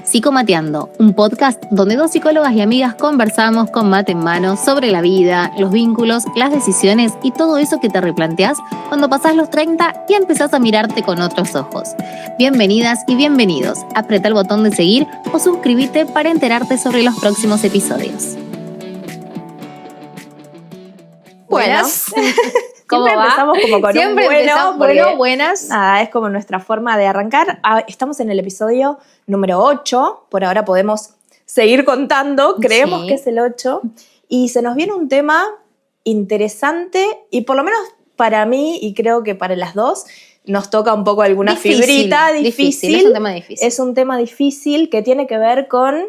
Psicomateando, un podcast donde dos psicólogas y amigas conversamos con mate en mano sobre la vida, los vínculos, las decisiones y todo eso que te replanteás cuando pasás los 30 y empezás a mirarte con otros ojos. Bienvenidas y bienvenidos. Apreta el botón de seguir o suscríbete para enterarte sobre los próximos episodios. Buenas. ¿Cómo Siempre va? empezamos como con Siempre un bueno, empezamos, porque, buenas. Nada, es como nuestra forma de arrancar. Estamos en el episodio número 8. Por ahora podemos seguir contando. Creemos Sí. que es el 8. Y se nos viene un tema interesante y por lo menos para mí y creo que para las dos nos toca un poco alguna fibrita difícil. Es un tema difícil. Es un tema difícil que tiene que ver con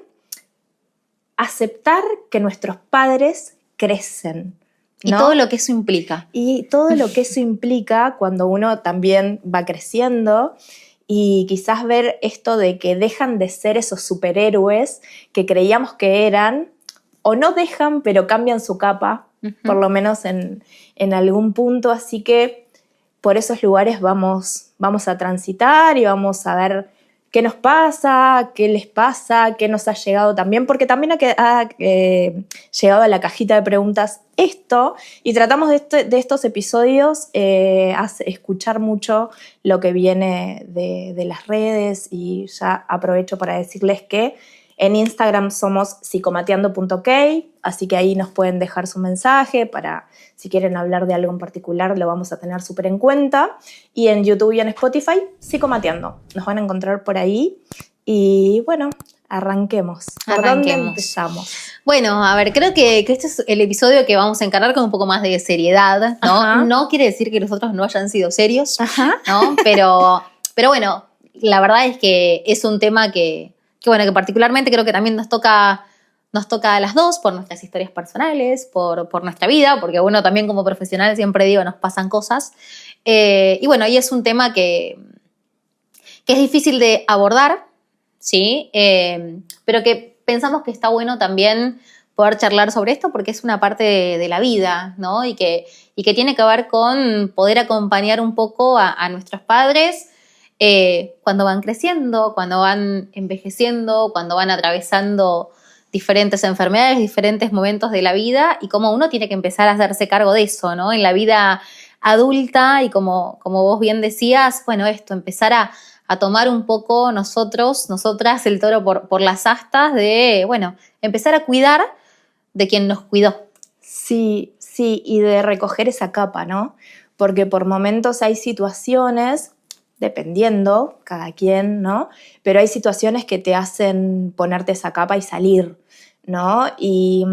aceptar que nuestros padres crecen. Y ¿no? todo lo que eso implica. Y todo lo que eso implica cuando uno también va creciendo y quizás ver esto de que dejan de ser esos superhéroes que creíamos que eran, o no dejan, pero cambian su capa, por lo menos en algún punto. Así que por esos lugares vamos a transitar y vamos a ver qué nos pasa, qué les pasa, qué nos ha llegado también, porque también ha llegado a la cajita de preguntas esto, y tratamos de estos episodios escuchar mucho lo que viene de las redes, y ya aprovecho para decirles que en Instagram somos psicomateando.ok, así que ahí nos pueden dejar su mensaje para si quieren hablar de algo en particular, lo vamos a tener súper en cuenta. Y en YouTube y en Spotify, Psicomateando. Nos van a encontrar por ahí. Y bueno, arranquemos. ¿Por dónde empezamos? Bueno, a ver, creo que este es el episodio que vamos a encarar con un poco más de seriedad, ¿no? Ajá. No quiere decir que los otros no hayan sido serios, Ajá. ¿no? Pero bueno, la verdad es que es un tema que particularmente creo que también nos toca a las dos por nuestras historias personales, por nuestra vida, porque bueno, también como profesional siempre digo, nos pasan cosas. Y bueno, y es un tema que es difícil de abordar, ¿sí? Pero que pensamos que está bueno también poder charlar sobre esto porque es una parte de la vida, ¿no? Y que tiene que ver con poder acompañar un poco a nuestros padres cuando van creciendo, cuando van envejeciendo, cuando van atravesando diferentes enfermedades, diferentes momentos de la vida y cómo uno tiene que empezar a hacerse cargo de eso, ¿no? En la vida adulta y como vos bien decías, bueno, empezar a tomar un poco nosotras el toro por las astas de, bueno, empezar a cuidar de quien nos cuidó. Sí, y de recoger esa capa, ¿no? Porque por momentos hay situaciones, dependiendo, cada quien, ¿no? Pero hay situaciones que te hacen ponerte esa capa y salir, ¿no? Y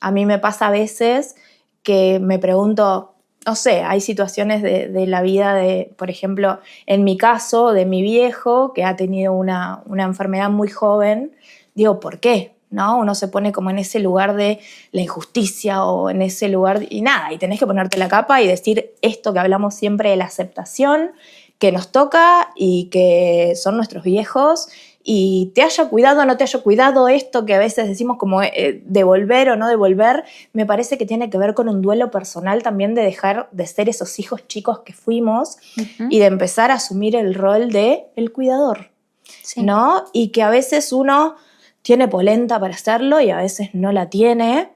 a mí me pasa a veces que me pregunto, no sé, hay situaciones de la vida de, por ejemplo, en mi caso, de mi viejo, que ha tenido una enfermedad muy joven, digo, ¿por qué? ¿No? Uno se pone como en ese lugar de la injusticia o en ese lugar, y nada, y tenés que ponerte la capa y decir esto que hablamos siempre de la aceptación, que nos toca y que son nuestros viejos, y te haya cuidado o no te haya cuidado, esto que a veces decimos como devolver o no devolver, me parece que tiene que ver con un duelo personal también de dejar de ser esos hijos chicos que fuimos y de empezar a asumir el rol de el cuidador, Sí. ¿no? Y que a veces uno tiene polenta para hacerlo y a veces no la tiene,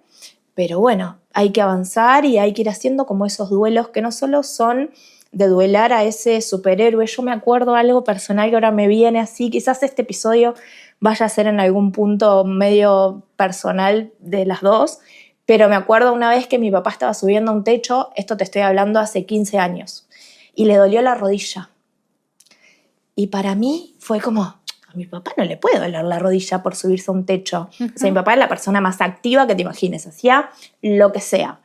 pero bueno, hay que avanzar y hay que ir haciendo como esos duelos que no solo son de duelar a ese superhéroe. Yo me acuerdo algo personal que ahora me viene así, quizás este episodio vaya a ser en algún punto medio personal de las dos, pero me acuerdo una vez que mi papá estaba subiendo a un techo, esto te estoy hablando hace 15 años, y le dolió la rodilla. Y para mí fue como, a mi papá no le puede doler la rodilla por subirse a un techo. O sea, mi papá es la persona más activa que te imagines, hacía lo que sea.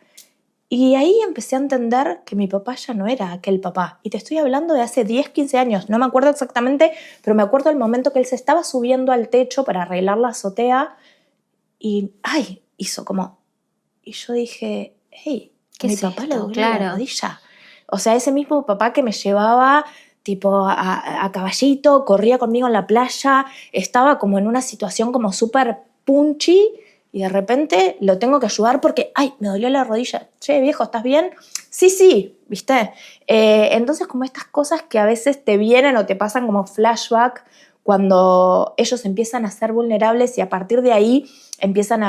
Y ahí empecé a entender que mi papá ya no era aquel papá. Y te estoy hablando de hace 10, 15 años. No me acuerdo exactamente, pero me acuerdo del momento que él se estaba subiendo al techo para arreglar la azotea y, hizo como... Y yo dije, hey, ¿Qué mi es papá le esto? duele Claro. la rodilla. O sea, ese mismo papá que me llevaba tipo a caballito, corría conmigo en la playa, estaba como en una situación como súper punchy, y de repente lo tengo que ayudar porque, me dolió la rodilla. Che, viejo, ¿estás bien? Sí, ¿viste? Entonces como estas cosas que a veces te vienen o te pasan como flashback cuando ellos empiezan a ser vulnerables y a partir de ahí empezás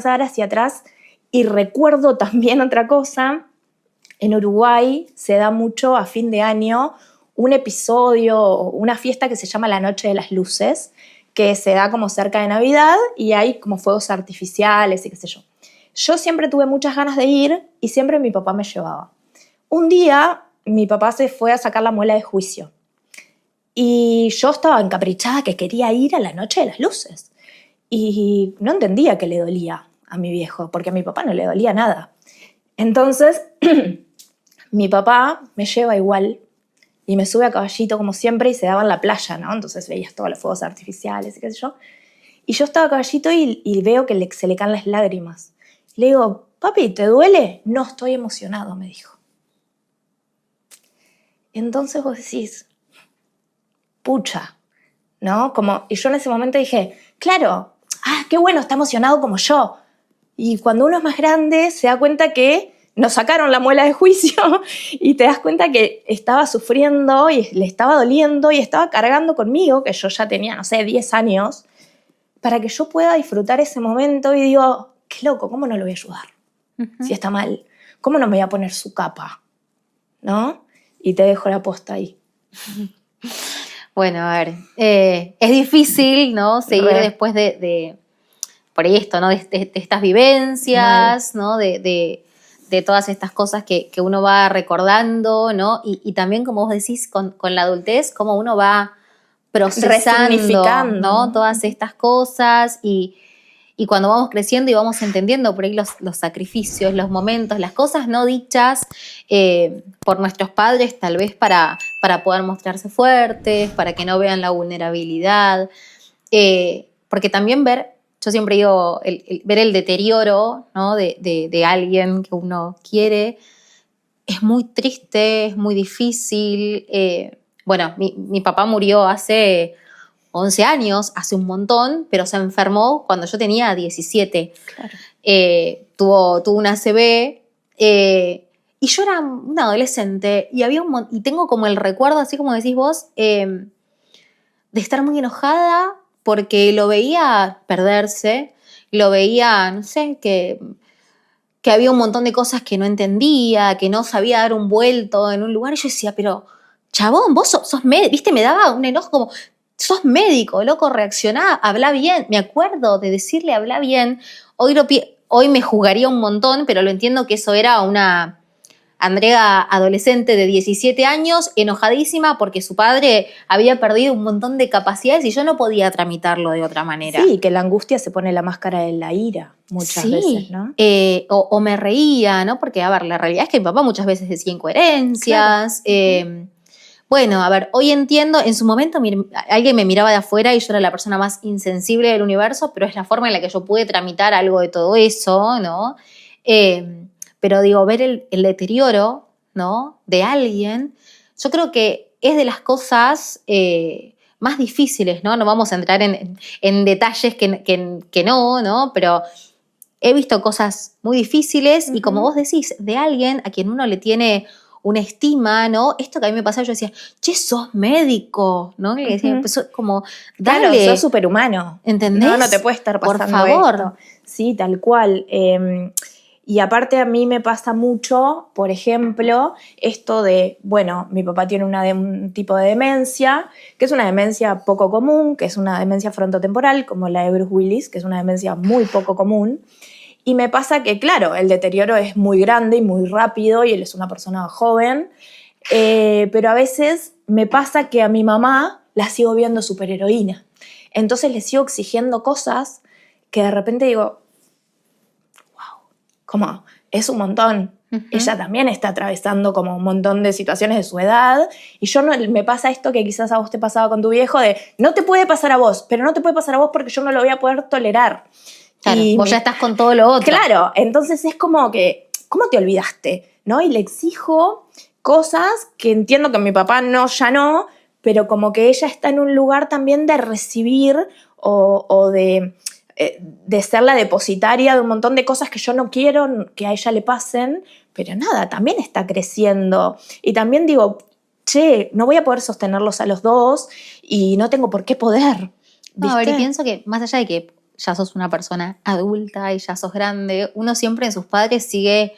a ver hacia atrás. Y recuerdo también otra cosa, en Uruguay se da mucho a fin de año un episodio, una fiesta que se llama la Noche de las Luces, que se da como cerca de Navidad y hay como fuegos artificiales y qué sé yo. Yo siempre tuve muchas ganas de ir y siempre mi papá me llevaba. Un día mi papá se fue a sacar la muela de juicio y yo estaba encaprichada que quería ir a la Noche de las Luces y no entendía que le dolía a mi viejo, porque a mi papá no le dolía nada. Entonces mi papá me lleva igual y me sube a caballito como siempre y se daba en la playa, ¿no? Entonces veías todos los fuegos artificiales y qué sé yo. Y yo estaba a caballito y veo que se le caen las lágrimas. Le digo, papi, ¿te duele? No, estoy emocionado, me dijo. Entonces vos decís, pucha, ¿no? Y yo en ese momento dije, claro, qué bueno, está emocionado como yo. Y cuando uno es más grande se da cuenta que nos sacaron la muela de juicio y te das cuenta que estaba sufriendo y le estaba doliendo y estaba cargando conmigo, que yo ya tenía, no sé, 10 años, para que yo pueda disfrutar ese momento y digo, qué loco, ¿cómo no lo voy a ayudar? Si está mal, ¿cómo no me voy a poner su capa? ¿No? Y te dejo la posta ahí. Bueno, a ver, es difícil, ¿no? Seguir después de por ahí esto, ¿no? De estas vivencias, ¿no? De todas estas cosas que uno va recordando, ¿no? Y también, como vos decís, con la adultez, cómo uno va procesando, ¿no? Todas estas cosas y cuando vamos creciendo y vamos entendiendo por ahí los sacrificios, los momentos, las cosas no dichas por nuestros padres, tal vez para poder mostrarse fuertes, para que no vean la vulnerabilidad, porque también yo siempre digo, ver el deterioro, ¿no? de alguien que uno quiere es muy triste, es muy difícil. Bueno, mi papá murió hace 11 años, hace un montón, pero se enfermó cuando yo tenía 17. Claro. Tuvo una ACV y yo era una adolescente y tengo como el recuerdo, así como decís vos, de estar muy enojada porque lo veía perderse, lo veía, no sé, que había un montón de cosas que no entendía, que no sabía dar un vuelto en un lugar. Y yo decía, pero chabón, vos sos médico, ¿viste? Me daba un enojo como, sos médico, loco, reaccioná, habla bien. Me acuerdo de decirle habla bien. Hoy me juzgaría un montón, pero lo entiendo que eso era una Andrea adolescente de 17 años, enojadísima porque su padre había perdido un montón de capacidades y yo no podía tramitarlo de otra manera. Sí, que la angustia se pone la máscara de la ira muchas veces, ¿no? O me reía, ¿no? Porque, a ver, la realidad es que mi papá muchas veces decía incoherencias. Claro. Bueno, a ver, hoy entiendo, en su momento alguien me miraba de afuera y yo era la persona más insensible del universo, pero es la forma en la que yo pude tramitar algo de todo eso, ¿no? Pero digo, ver el deterioro, ¿no? De alguien, yo creo que es de las cosas más difíciles, ¿no? No vamos a entrar en detalles que no, pero he visto cosas muy difíciles y como vos decís, de alguien a quien uno le tiene una estima, ¿no? Esto que a mí me pasaba, yo decía, che, sos médico, ¿no? Y decía, pues, como, dale. Claro, sos superhumano. ¿Entendés? No te puede estar pasando por favor. esto. Sí, tal cual. Y aparte a mí me pasa mucho, por ejemplo, esto de, bueno, mi papá tiene un tipo de demencia, que es una demencia poco común, que es una demencia frontotemporal, como la de Bruce Willis, que es una demencia muy poco común. Y me pasa que, claro, el deterioro es muy grande y muy rápido y él es una persona joven, pero a veces me pasa que a mi mamá la sigo viendo superheroína. Entonces le sigo exigiendo cosas que de repente digo, wow, como es un montón. Ella también está atravesando como un montón de situaciones de su edad y yo no, me pasa esto que quizás a vos te pasaba con tu viejo de no te puede pasar a vos, pero no te puede pasar a vos porque yo no lo voy a poder tolerar. Claro, y vos ya estás con todo lo otro. Claro, entonces es como que, ¿cómo te olvidaste? ¿No? Y le exijo cosas que entiendo que mi papá ya no, pero como que ella está en un lugar también de recibir o de ser la depositaria de un montón de cosas que yo no quiero que a ella le pasen, pero nada, también está creciendo. Y también digo, che, no voy a poder sostenerlos a los dos y no tengo por qué poder. No, a ver, y ¿Viste? pienso que más allá de que ya sos una persona adulta y ya sos grande, uno siempre en sus padres sigue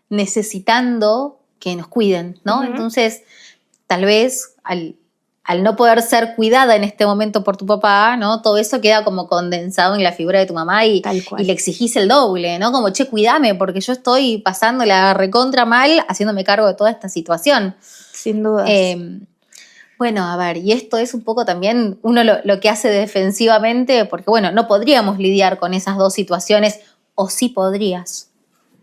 necesitando que nos cuiden, ¿no? Ujú. Entonces, tal vez al no poder ser cuidada en este momento por tu papá, ¿no? Todo eso queda como condensado en la figura de tu mamá y Tal cual. le exigís el doble, ¿no? Como, che, cuídame porque yo estoy pasando la recontra mal haciéndome cargo de toda esta situación. Sin dudas. Bueno, a ver, y esto es un poco también uno lo que hace defensivamente, porque bueno, no podríamos lidiar con esas dos situaciones, o sí podrías,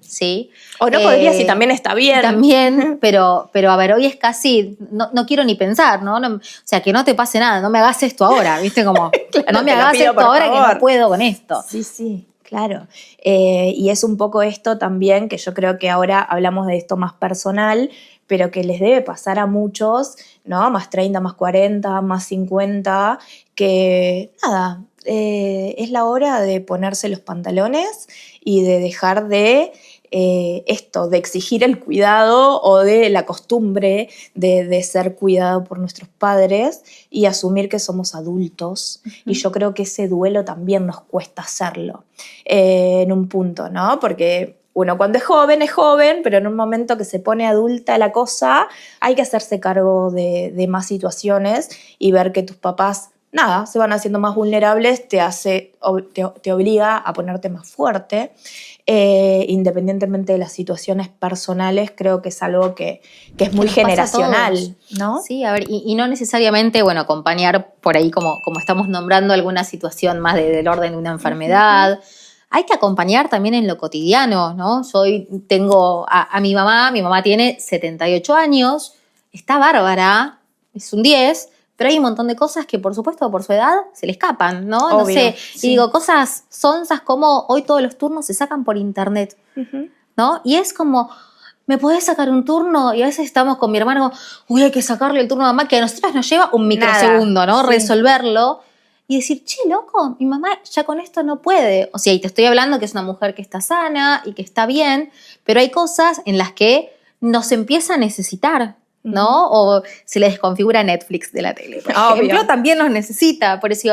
¿sí? O no podrías y también está bien. También, pero a ver, hoy es casi, no quiero ni pensar, ¿no? O sea, que no te pase nada, no me hagas esto ahora, ¿viste? Como, Claro, no me te lo hagas pido, esto por ahora que favor. no puedo con esto. Sí, claro. Y es un poco esto también, que yo creo que ahora hablamos de esto más personal, pero que les debe pasar a muchos, ¿no? Más 30, más 40, más 50, que nada, es la hora de ponerse los pantalones y de dejar de esto, de exigir el cuidado o de la costumbre de ser cuidado por nuestros padres y asumir que somos adultos. Y yo creo que ese duelo también nos cuesta hacerlo en un punto, ¿no? Porque uno cuando es joven, pero en un momento que se pone adulta la cosa, hay que hacerse cargo de más situaciones y ver que tus papás, nada, se van haciendo más vulnerables, te obliga a ponerte más fuerte. Independientemente de las situaciones personales, creo que es algo que es muy Nos pasa a generacional, todos. ¿no? Sí, a ver, y no necesariamente, bueno, acompañar por ahí como estamos nombrando alguna situación más del orden de una enfermedad. Hay que acompañar también en lo cotidiano, ¿no? Yo hoy tengo a mi mamá tiene 78 años, está bárbara, es un 10, pero hay un montón de cosas que por supuesto por su edad se le escapan, ¿no? No Obvio, sé, sí. y digo, cosas sonzas como hoy todos los turnos se sacan por internet, ¿no? Y es como, ¿me podés sacar un turno? Y a veces estamos con mi hermano, uy, hay que sacarle el turno a mamá, que a nosotros nos lleva un microsegundo, ¿no? Sí. Resolverlo. Y decir, che, loco, mi mamá ya con esto no puede. O sea, y te estoy hablando que es una mujer que está sana y que está bien, pero hay cosas en las que nos empieza a necesitar, ¿no? O se le desconfigura Netflix de la tele, por Obvio. ejemplo, también nos necesita. Por eso,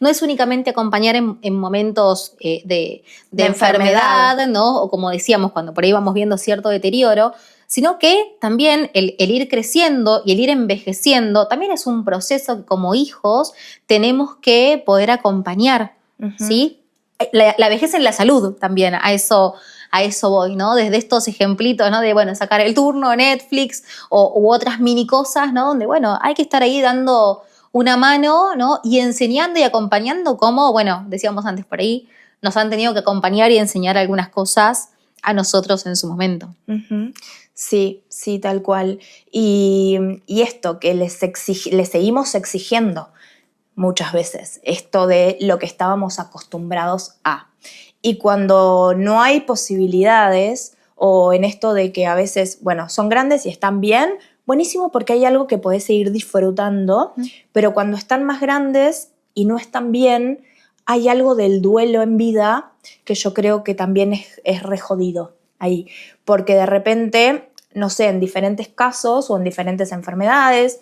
no es únicamente acompañar en momentos de enfermedad, ¿no? O como decíamos, cuando por ahí vamos viendo cierto deterioro, sino que también el ir creciendo y el ir envejeciendo también es un proceso que como hijos tenemos que poder acompañar, ¿sí? La vejez en la salud también, a eso voy, ¿no? Desde estos ejemplitos, ¿no? De, bueno, sacar el turno, Netflix u otras mini cosas, ¿no? Donde, bueno, hay que estar ahí dando una mano, ¿no? Y enseñando y acompañando como, bueno, decíamos antes por ahí, nos han tenido que acompañar y enseñar algunas cosas a nosotros en su momento. Sí, tal cual. Y esto, que les seguimos exigiendo muchas veces, esto de lo que estábamos acostumbrados a. Y cuando no hay posibilidades, o en esto de que a veces, bueno, son grandes y están bien, buenísimo porque hay algo que podés seguir disfrutando, pero cuando están más grandes y no están bien, hay algo del duelo en vida que yo creo que también es re jodido ahí, porque de repente, no sé, en diferentes casos o en diferentes enfermedades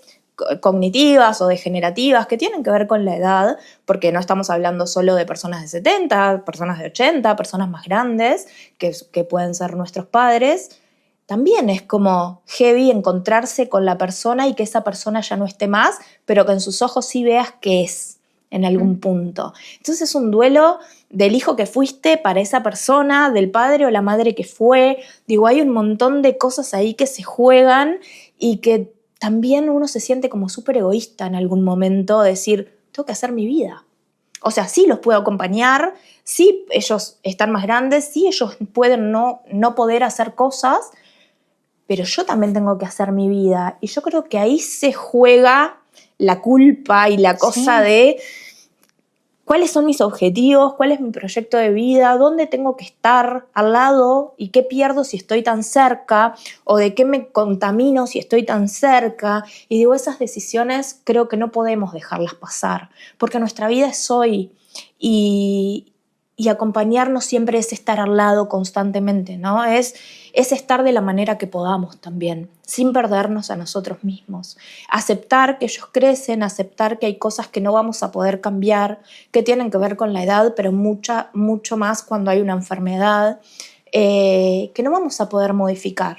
cognitivas o degenerativas que tienen que ver con la edad, porque no estamos hablando solo de personas de 70, personas de 80, personas más grandes que pueden ser nuestros padres. También es como heavy encontrarse con la persona y que esa persona ya no esté más, pero que en sus ojos sí veas que es en algún punto. Entonces es un duelo del hijo que fuiste para esa persona, del padre o la madre que fue. Digo, hay un montón de cosas ahí que se juegan y que también uno se siente como súper egoísta en algún momento, decir, tengo que hacer mi vida. O sea, sí los puedo acompañar, sí ellos están más grandes, sí ellos pueden no poder hacer cosas, pero yo también tengo que hacer mi vida. Y yo creo que ahí se juega la culpa y la cosa de cuáles son mis objetivos, cuál es mi proyecto de vida, dónde tengo que estar al lado y qué pierdo si estoy tan cerca o de qué me contamino si estoy tan cerca. Y digo, esas decisiones creo que no podemos dejarlas pasar porque nuestra vida es hoy y y acompañarnos siempre es estar al lado constantemente, ¿no? Es estar de la manera que podamos también, sin perdernos a nosotros mismos. Aceptar que ellos crecen, aceptar que hay cosas que no vamos a poder cambiar, que tienen que ver con la edad, pero mucho más cuando hay una enfermedad, que no vamos a poder modificar.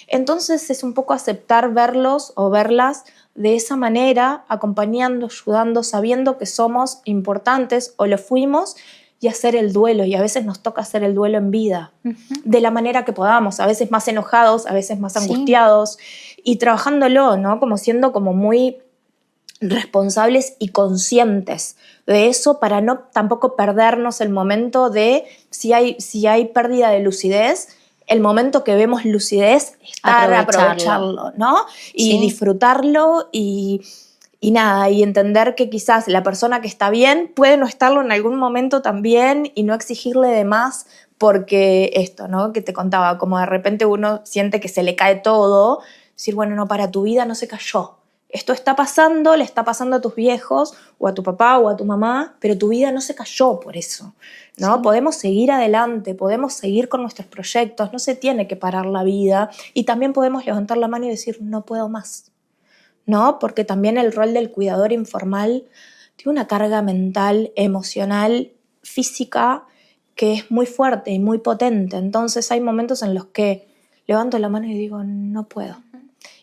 Entonces es un poco aceptar verlos o verlas de esa manera, acompañando, ayudando, sabiendo que somos importantes o lo fuimos, y hacer el duelo, y a veces nos toca hacer el duelo en vida, de la manera que podamos, a veces más enojados, a veces más angustiados, y trabajándolo, ¿no? Como siendo como muy responsables y conscientes de eso, para no tampoco perdernos el momento de, si hay pérdida de lucidez, el momento que vemos lucidez, aprovecharlo, ¿no? Y disfrutarlo y nada, y entender que quizás la persona que está bien puede no estarlo en algún momento también, y no exigirle de más, porque esto, ¿no? Que te contaba, como de repente uno siente que se le cae todo, decir, bueno, no, para tu vida no se cayó. Esto está pasando, le está pasando a tus viejos, o a tu papá, o a tu mamá, pero tu vida no se cayó por eso, ¿no? Sí. Podemos seguir adelante, podemos seguir con nuestros proyectos, no se tiene que parar la vida, y también podemos levantar la mano y decir, no puedo más, ¿no? Porque también el rol del cuidador informal tiene una carga mental, emocional, física, que es muy fuerte y muy potente. Entonces hay momentos en los que levanto la mano y digo, no puedo.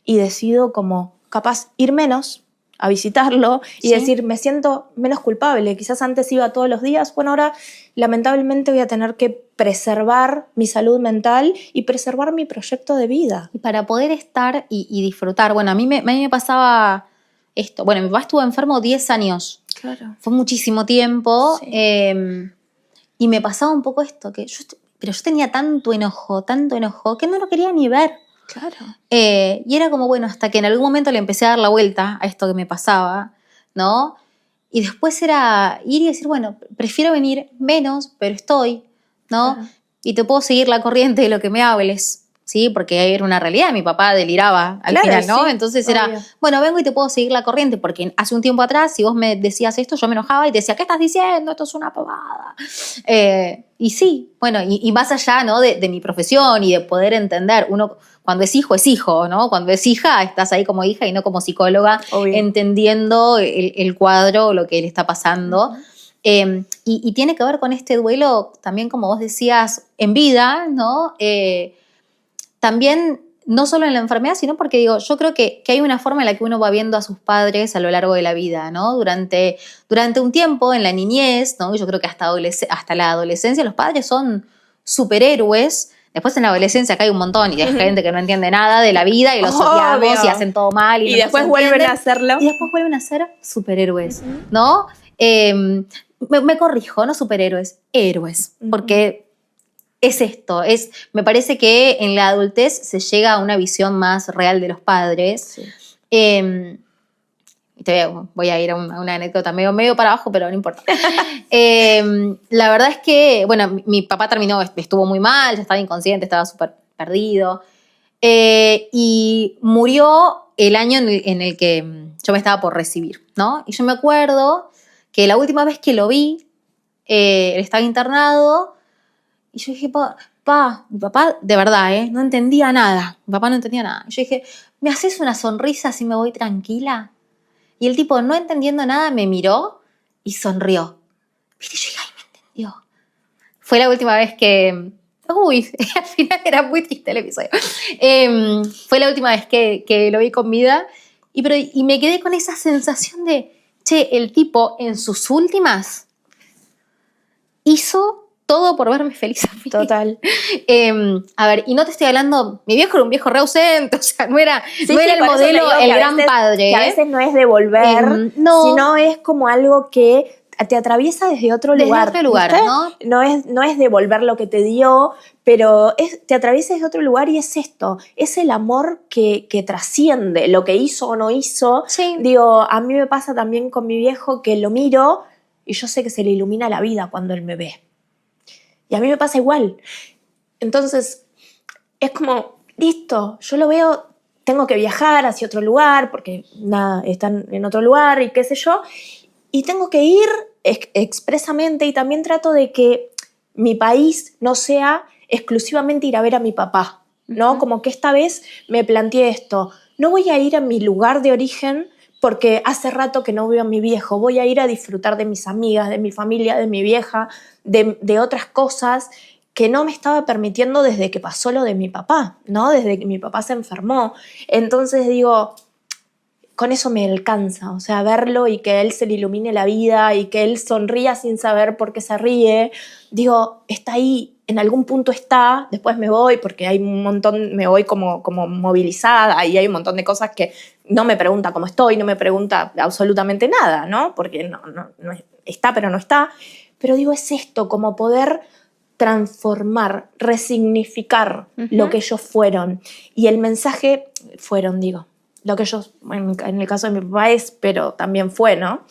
Y decido como capaz ir menos a visitarlo y decir, me siento menos culpable. Quizás antes iba todos los días, bueno, ahora lamentablemente voy a tener que preservar mi salud mental y preservar mi proyecto de vida. Y para poder estar y disfrutar. Bueno, a mí me pasaba esto. Bueno, mi papá estuvo enfermo 10 años. Claro. Fue muchísimo tiempo. Sí. Y me pasaba un poco esto, pero yo tenía tanto enojo, que no lo quería ni ver. Claro. Y era como, bueno, hasta que en algún momento le empecé a dar la vuelta a esto que me pasaba, ¿no? Y después era ir y decir, bueno, prefiero venir menos, pero estoy, ¿no? Claro. Y te puedo seguir la corriente de lo que me hables, ¿sí? Porque era una realidad, mi papá deliraba al final, ¿no? Sí, entonces obvio. era, bueno, vengo y te puedo seguir la corriente, porque hace un tiempo atrás, si vos me decías esto, yo me enojaba y te decía, ¿qué estás diciendo? Esto es una pavada. Y sí, bueno, y más allá, ¿no? de mi profesión y de poder entender, uno cuando es hijo, ¿no? Cuando es hija, estás ahí como hija y no como psicóloga, obvio, entendiendo el cuadro, lo que le está pasando. Y tiene que ver con este duelo también, como vos decías, en vida, ¿no? También, no solo en la enfermedad, sino porque digo, yo creo que hay una forma en la que uno va viendo a sus padres a lo largo de la vida, ¿no? Durante un tiempo, en la niñez, ¿no? Yo creo que hasta la adolescencia, los padres son superhéroes. Después en la adolescencia acá hay un montón y hay gente que no entiende nada de la vida y los odiamos y hacen todo mal. Y después vuelven a hacerlo. Y después vuelven a ser superhéroes, ¿no? Me corrijo, no superhéroes, héroes. Porque es esto, me parece que en la adultez se llega a una visión más real de los padres. Sí. Voy a ir a una anécdota medio para abajo, pero no importa. La verdad es que, bueno, mi papá estuvo muy mal, ya estaba inconsciente, estaba súper perdido. Y murió el año en el que yo me estaba por recibir, ¿no? Y yo me acuerdo que la última vez que lo vi, él estaba internado, y yo dije, mi papá, de verdad, no entendía nada. Mi papá no entendía nada. Y yo dije, ¿me haces una sonrisa así me voy tranquila? Y el tipo, no entendiendo nada, me miró y sonrió. ¿Viste? Yo dije, ay, me entendió. Fue la última vez que... Uy, al final era muy triste el episodio. Fue la última vez que lo vi con vida. Y me quedé con esa sensación de, che, el tipo en sus últimas hizo todo por verme feliz a mí. Total. A ver, y no te estoy hablando, mi viejo era un viejo re ausente, o sea, no era el modelo, el gran padre. Que a veces no es devolver, sino es como algo que te atraviesa desde otro lugar. Desde otro lugar, ¿viste? No es devolver lo que te dio, pero te atraviesa desde otro lugar y es esto, es el amor que trasciende lo que hizo o no hizo. Sí. Digo, a mí me pasa también con mi viejo que lo miro y yo sé que se le ilumina la vida cuando él me ve. Y a mí me pasa igual. Entonces, es como, listo, yo lo veo, tengo que viajar hacia otro lugar, porque nada, están en otro lugar y qué sé yo, y tengo que ir expresamente, y también trato de que mi país no sea exclusivamente ir a ver a mi papá, ¿no? Como que esta vez me planteé esto, no voy a ir a mi lugar de origen porque hace rato que no veo a mi viejo, voy a ir a disfrutar de mis amigas, de mi familia, de mi vieja, de otras cosas que no me estaba permitiendo desde que pasó lo de mi papá, ¿no? Desde que mi papá se enfermó. Entonces digo, con eso me alcanza, o sea, verlo y que él se le ilumine la vida y que él sonría sin saber por qué se ríe. Digo, está ahí, en algún punto está, después me voy porque hay un montón, me voy como movilizada y hay un montón de cosas que no me pregunta cómo estoy, no me pregunta absolutamente nada, ¿no? Porque no está, pero no está. Pero digo, es esto, como poder transformar, resignificar lo que ellos fueron. Y el mensaje lo que ellos, en el caso de mi papá es, pero también fue, ¿no?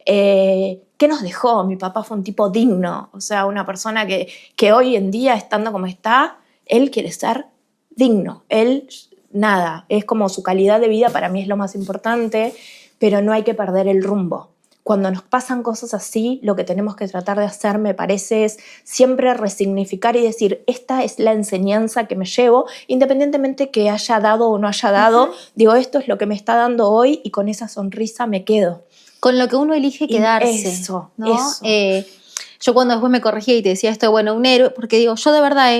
¿Qué nos dejó? Mi papá fue un tipo digno, o sea, una persona que hoy en día, estando como está, él quiere ser digno. Él, nada, es como su calidad de vida para mí es lo más importante, pero no hay que perder el rumbo. Cuando nos pasan cosas así, lo que tenemos que tratar de hacer, me parece, es siempre resignificar y decir, esta es la enseñanza que me llevo, independientemente que haya dado o no haya dado, digo, esto es lo que me está dando hoy y con esa sonrisa me quedo. Con lo que uno elige quedarse. Eso, ¿no? eso. Yo cuando después me corregía y te decía esto de, bueno, un héroe, porque digo, yo de verdad,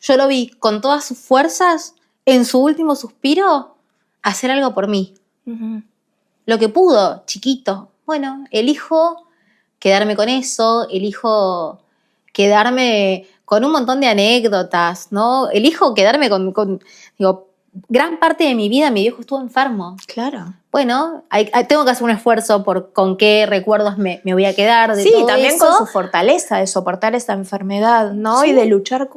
yo lo vi con todas sus fuerzas, en su último suspiro, hacer algo por mí. Uh-huh. Lo que pudo, chiquito. Bueno, elijo quedarme con eso, elijo quedarme con un montón de anécdotas, ¿no? Elijo quedarme digo, gran parte de mi vida mi viejo estuvo enfermo. Claro. Bueno, tengo que hacer un esfuerzo por con qué recuerdos me voy a quedar de todo también eso. con su fortaleza de soportar esa enfermedad, ¿no? Sí. Y de luchar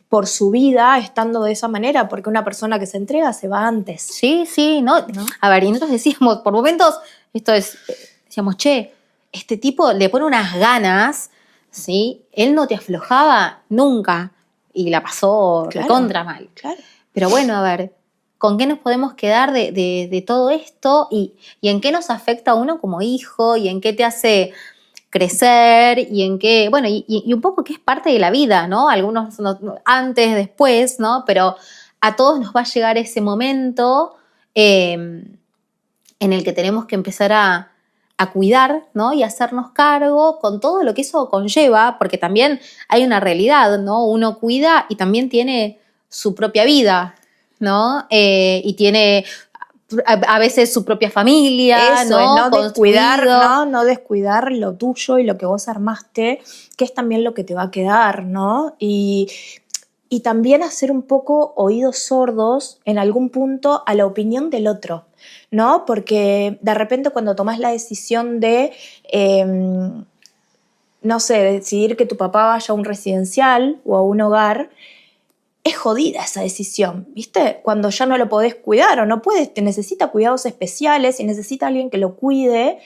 por su vida estando de esa manera, porque una persona que se entrega se va antes. Sí, ¿no? A ver, y nosotros decíamos, por momentos, decíamos, che, este tipo le pone unas ganas, ¿sí? Él no te aflojaba nunca y la pasó recontra mal. Claro. Pero bueno, a ver, ¿con qué nos podemos quedar de todo esto? Y en qué nos afecta a uno como hijo, y en qué te hace crecer, y en qué, bueno, y un poco que es parte de la vida, ¿no? Algunos antes, después, ¿no? Pero a todos nos va a llegar ese momento en el que tenemos que empezar a cuidar, ¿no? Y hacernos cargo con todo lo que eso conlleva, porque también hay una realidad, ¿no? Uno cuida y también tiene su propia vida, ¿no? Y tiene a veces su propia familia, eso, ¿no? Es no descuidar lo tuyo y lo que vos armaste, que es también lo que te va a quedar, ¿no? Y también hacer un poco oídos sordos en algún punto a la opinión del otro, ¿no? Porque de repente cuando tomás la decisión de, no sé, decidir que tu papá vaya a un residencial o a un hogar, es jodida esa decisión, ¿viste? Cuando ya no lo podés cuidar o no puedes, te necesita cuidados especiales y necesita alguien que lo cuide,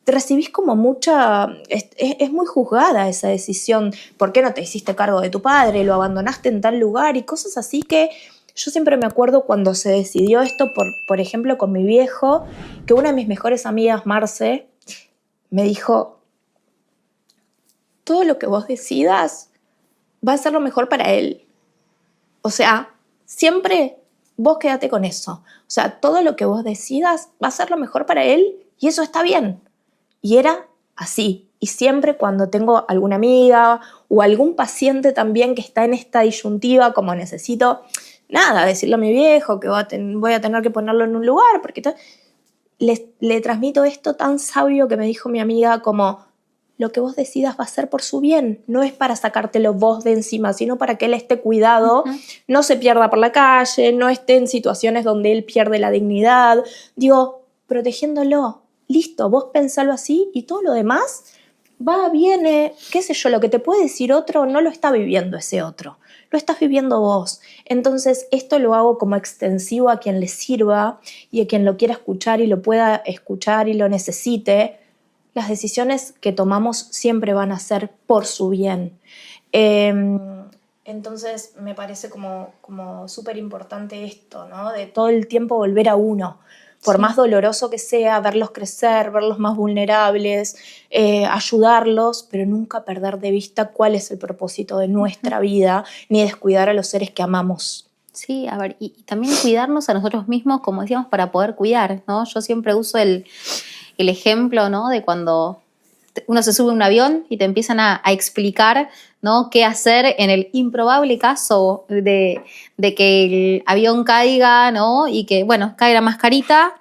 te recibís como mucha... Es muy juzgada esa decisión. ¿Por qué no te hiciste cargo de tu padre? ¿Lo abandonaste en tal lugar? Y cosas así que yo siempre me acuerdo cuando se decidió esto, por ejemplo, con mi viejo, que una de mis mejores amigas, Marce, me dijo, todo lo que vos decidas va a ser lo mejor para él. O sea, siempre vos quédate con eso. O sea, todo lo que vos decidas va a ser lo mejor para él y eso está bien. Y era así. Y siempre cuando tengo alguna amiga o algún paciente también que está en esta disyuntiva, como necesito, nada, decirle a mi viejo que voy a tener que ponerlo en un lugar, porque le transmito esto tan sabio que me dijo mi amiga como, lo que vos decidas va a ser por su bien, no es para sacártelo vos de encima, sino para que él esté cuidado, no se pierda por la calle, no esté en situaciones donde él pierde la dignidad. Digo, protegiéndolo. Listo, vos pensalo así y todo lo demás va, viene, qué sé yo, lo que te puede decir otro no lo está viviendo ese otro, lo estás viviendo vos. Entonces esto lo hago como extensivo a quien le sirva y a quien lo quiera escuchar y lo pueda escuchar y lo necesite. Las decisiones que tomamos siempre van a ser por su bien. Entonces me parece como súper importante esto, ¿no? De todo el tiempo volver a uno, por Sí. más doloroso que sea, verlos crecer, verlos más vulnerables, ayudarlos, pero nunca perder de vista cuál es el propósito de nuestra vida, ni descuidar a los seres que amamos. Sí, a ver, y también cuidarnos a nosotros mismos, como decíamos, para poder cuidar, ¿no? Yo siempre uso el ejemplo, ¿no? De cuando uno se sube a un avión y te empiezan a explicar, ¿no? Qué hacer en el improbable caso de que el avión caiga, ¿no? Y que, bueno, cae la mascarita.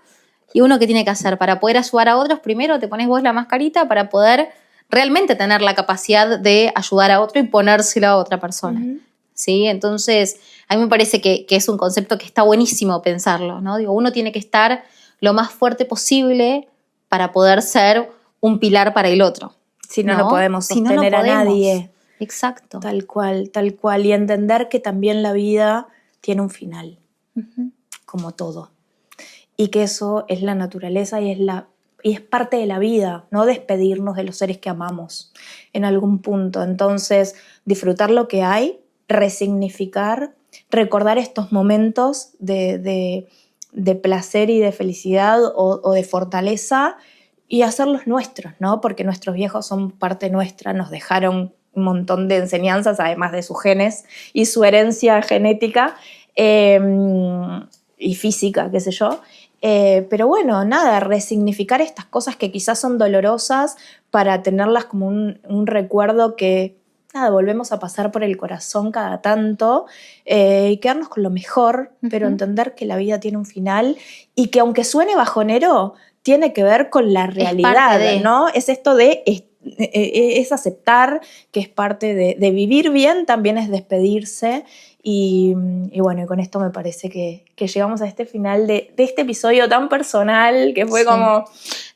Y uno, ¿qué tiene que hacer? Para poder ayudar a otros, primero te pones vos la mascarita para poder realmente tener la capacidad de ayudar a otro y ponérselo a otra persona. Ujú. ¿Sí? Entonces, a mí me parece que es un concepto que está buenísimo pensarlo, ¿no? Digo, uno tiene que estar lo más fuerte posible para poder ser un pilar para el otro. Si no, no podemos Si no, sostener no a podemos. nadie. Exacto. Tal cual, tal cual. Y entender que también la vida tiene un final, como todo. Y que eso es la naturaleza y es parte de la vida, no despedirnos de los seres que amamos en algún punto. Entonces, disfrutar lo que hay, resignificar, recordar estos momentos de placer y de felicidad o de fortaleza y hacerlos nuestros, ¿no? Porque nuestros viejos son parte nuestra, nos dejaron un montón de enseñanzas, además de sus genes y su herencia genética y física, qué sé yo. Pero bueno, nada, resignificar estas cosas que quizás son dolorosas para tenerlas como un recuerdo que, nada, volvemos a pasar por el corazón cada tanto y quedarnos con lo mejor, pero entender que la vida tiene un final y que aunque suene bajonero, tiene que ver con la realidad, ¿no? Es esto de... es aceptar que es parte de vivir bien, también es despedirse. Y bueno, y con esto me parece que llegamos a este final de este episodio tan personal que fue como...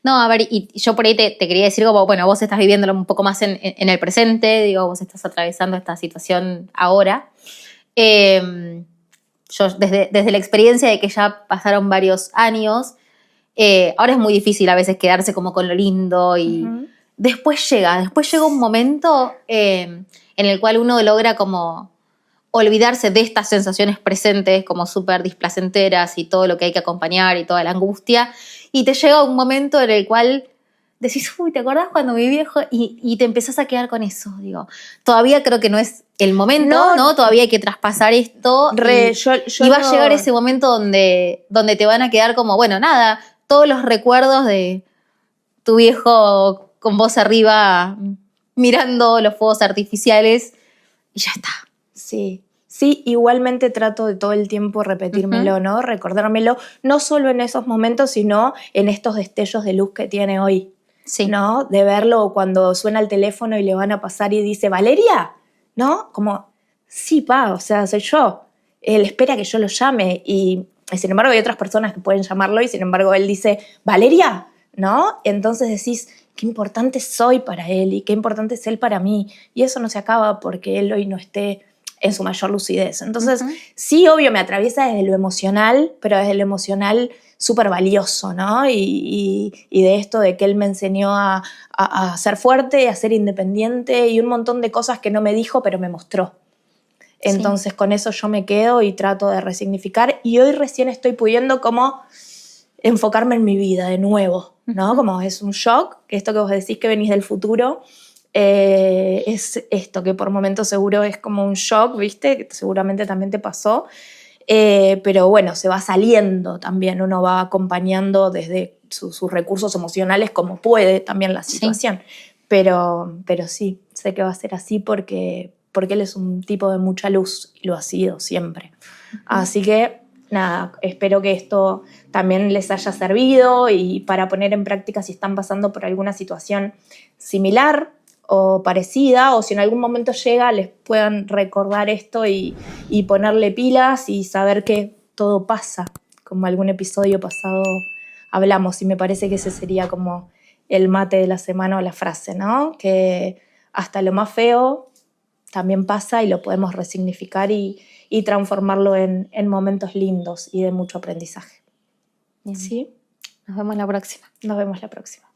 No, a ver, y yo por ahí te quería decir como, bueno, vos estás viviéndolo un poco más en el presente, digo, vos estás atravesando esta situación ahora. Yo desde la experiencia de que ya pasaron varios años, ahora es muy difícil a veces quedarse como con lo lindo y después llega un momento en el cual uno logra como olvidarse de estas sensaciones presentes como súper displacenteras y todo lo que hay que acompañar y toda la angustia, y te llega un momento en el cual decís, uy, ¿te acordás cuando mi viejo? Y te empezás a quedar con eso, digo. Todavía creo que no es el momento, ¿no? Todavía hay que traspasar esto y va a llegar ese momento donde te van a quedar como, bueno, nada, todos los recuerdos de tu viejo con vos arriba mirando los fuegos artificiales y ya está. Sí, igualmente trato de todo el tiempo repetírmelo, ¿no? Recordármelo, no solo en esos momentos, sino en estos destellos de luz que tiene hoy, ¿no? De verlo cuando suena el teléfono y le van a pasar y dice, ¿Valeria? ¿No? Como, sí, pa, o sea, soy yo. Él espera que yo lo llame y sin embargo hay otras personas que pueden llamarlo y sin embargo él dice, ¿Valeria? ¿No? Entonces decís, qué importante soy para él y qué importante es él para mí. Y eso no se acaba porque él hoy no esté en su mayor lucidez. Entonces, sí, obvio, me atraviesa desde lo emocional, pero desde lo emocional súper valioso, ¿no? Y de esto de que él me enseñó a ser fuerte, a ser independiente y un montón de cosas que no me dijo, pero me mostró. Entonces, con eso yo me quedo y trato de resignificar y hoy recién estoy pudiendo como enfocarme en mi vida de nuevo, ¿no? Como es un shock, que esto que vos decís que venís del futuro, es esto que por momentos seguro es como un shock, ¿viste? Que seguramente también te pasó, pero bueno, se va saliendo también, uno va acompañando desde sus recursos emocionales como puede también la situación, pero sí, sé que va a ser así porque él es un tipo de mucha luz y lo ha sido siempre. Así que nada, espero que esto también les haya servido y para poner en práctica si están pasando por alguna situación similar o parecida, o si en algún momento llega, les puedan recordar esto y ponerle pilas y saber que todo pasa, como algún episodio pasado hablamos, y me parece que ese sería como el mate de la semana o la frase, ¿no? Que hasta lo más feo también pasa y lo podemos resignificar y transformarlo en momentos lindos y de mucho aprendizaje. Bien. ¿Sí? Nos vemos la próxima. Nos vemos la próxima.